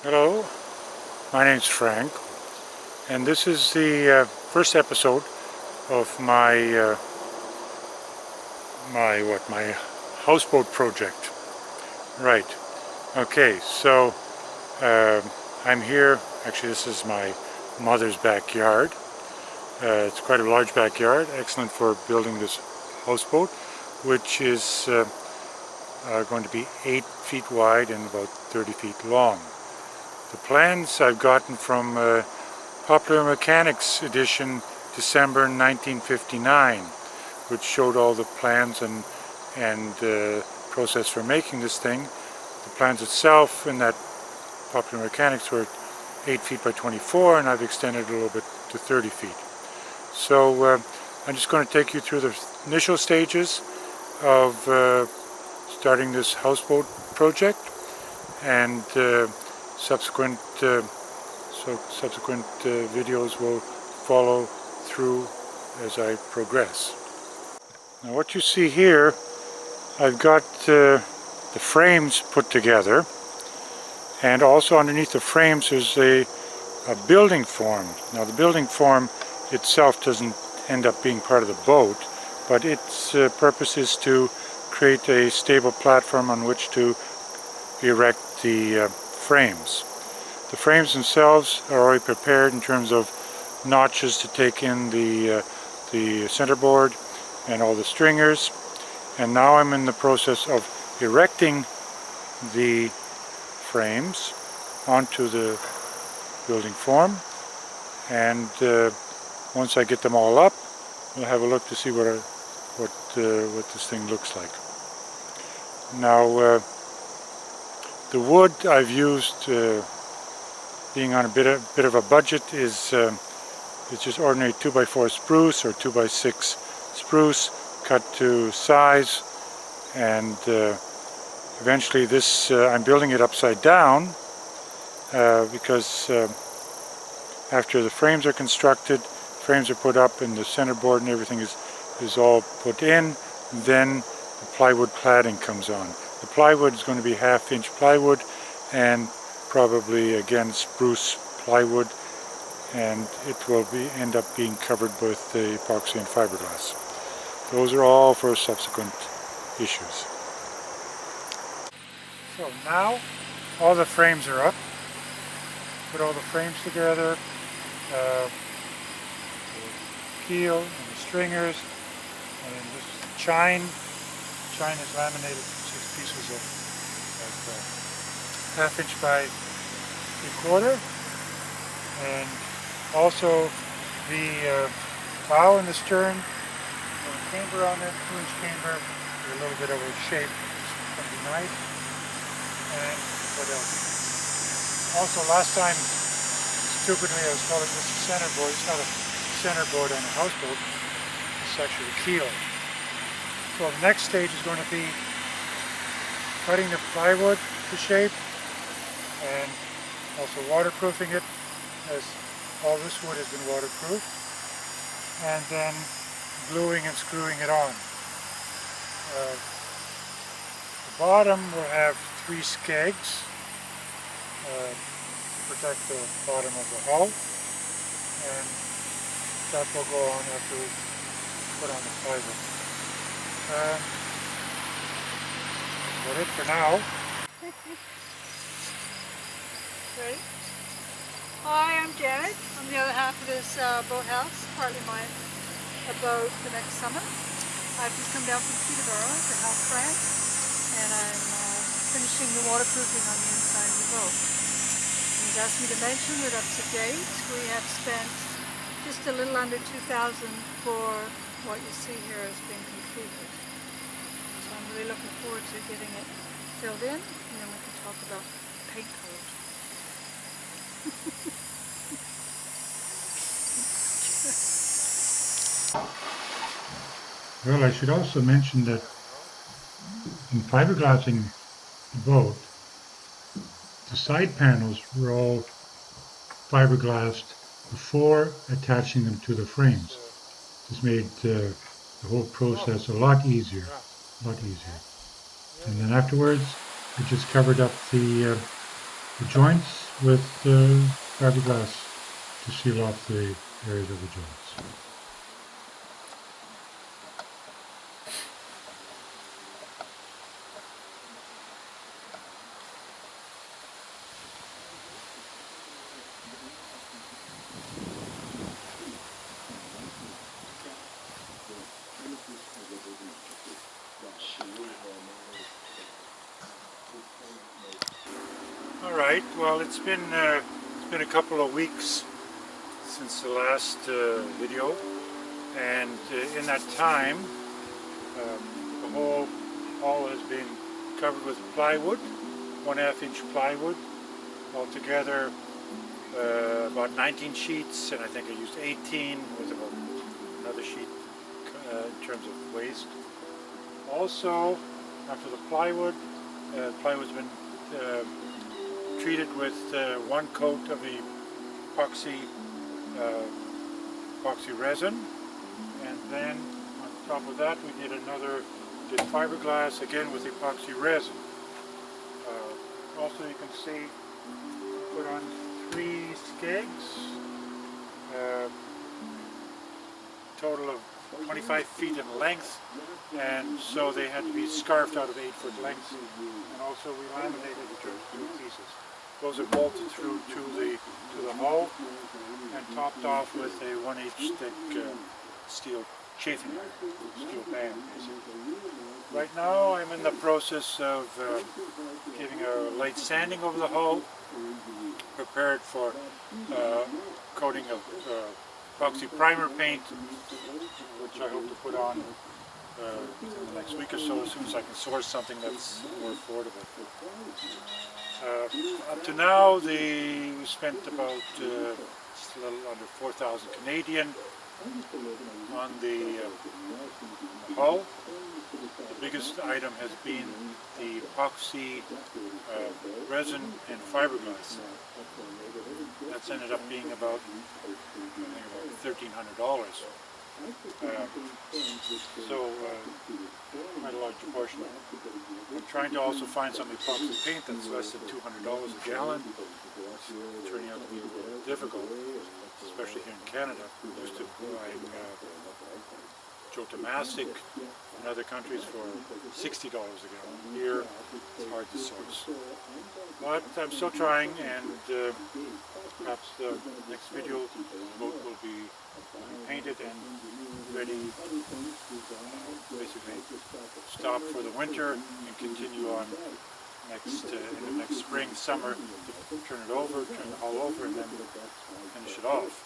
Hello, my name's Frank, and this is the first episode of my my houseboat project. Right. Okay. So I'm here. Actually, this is my mother's backyard. It's quite a large backyard, excellent for building this houseboat, which is going to be 8 feet wide and about 30 feet long. The plans I've gotten from Popular Mechanics edition December 1959, which showed all the plans and process for making this thing. The plans itself in that Popular Mechanics were 8 feet by 24, and I've extended it a little bit to 30 feet. So I'm just going to take you through the initial stages of starting this houseboat project, and subsequent videos will follow through as I progress. Now, what you see here, I've got the frames put together, and also underneath the frames is a building form. Now, the building form itself doesn't end up being part of the boat, but its purpose is to create a stable platform on which to erect the frames. The frames themselves are already prepared in terms of notches to take in the centerboard and all the stringers, and now I'm in the process of erecting the frames onto the building form, and once I get them all up, we'll have a look to see what this thing looks like. Now, the wood I've used, being on a bit of a budget, is it's just ordinary 2x4 spruce or 2x6 spruce cut to size, and eventually this I'm building it upside down because after the frames are constructed, frames are put up, and the centerboard and everything is all put in, then the plywood cladding comes on. The plywood is going to be 1/2 inch plywood, and probably again spruce plywood, and it will end up being covered with the epoxy and fiberglass. Those are all for subsequent issues. So now all the frames are up. Put all the frames together, the keel and the stringers, and then this chine. Chine is laminated 6 pieces of 1/2 inch by 3/4, and also the bow and the stern, a camber on it, 2-inch camber, with a little bit of a shape, it's going to be nice. And what else? Also, last time, stupidly, I was calling this a centerboard. It's not a centerboard on a houseboat, it's actually a keel. So the next stage is going to be cutting the plywood to shape and also waterproofing it, as all this wood has been waterproofed, and then gluing and screwing it on. The bottom will have 3 skegs to protect the bottom of the hull, and that will go on after we put on the plywood. That's about it for now. Ready? Hi, I'm Janet. I'm the other half of this boathouse, partly my abode for next summer. I've just come down from Peterborough to help France, and I'm finishing the waterproofing on the inside of the boat. He's asked me to mention that up to date we have spent just a little under $2,000 for what you see here has been completed. So I'm really looking forward to getting it filled in, and then we can talk about paint coat. Well, I should also mention that in fiberglassing the boat, the side panels were all fiberglassed before attaching them to the frames. This made the whole process a lot easier. And then afterwards, I just covered up the joints with fiberglass to seal off the areas of the joints. All right. Well, it's been a couple of weeks since the last video, and in that time, the whole hall has been covered with plywood, 1/2 inch plywood, altogether about 19 sheets, and I think I used 18 with about another sheet in terms of waste. Also, after the plywood's been treated with one coat of the epoxy resin, and then on top of that we did fiberglass again with epoxy resin. Also, you can see put on 3 skegs, total of 25 feet in length, and so they had to be scarfed out of 8-foot lengths, and also we laminated the 2 pieces. Those are bolted through to the hull and topped off with a 1/8 thick steel chafing iron, steel band basically. Right now I'm in the process of giving a light sanding over the hull, prepared for coating of epoxy primer paint, which I hope to put on in the next week or so, as soon as I can source something that's more affordable. Up to now, we spent about just a little under 4,000 Canadian on the hull. The biggest item has been the epoxy resin and fiberglass. That's ended up being about, I think, about $1,300. Quite a large portion. I'm trying to also find some epoxy paint that's less than $200 a gallon. It's turning out to be a little difficult, especially here in Canada. I'm used to buying Joe Tomasic in other countries for $60 a gallon. Here, it's hard to source. But I'm still trying, and perhaps the next video the boat will be painted and ready, basically stop for the winter and continue on in the next spring, summer, to turn the hull over, and then finish it off.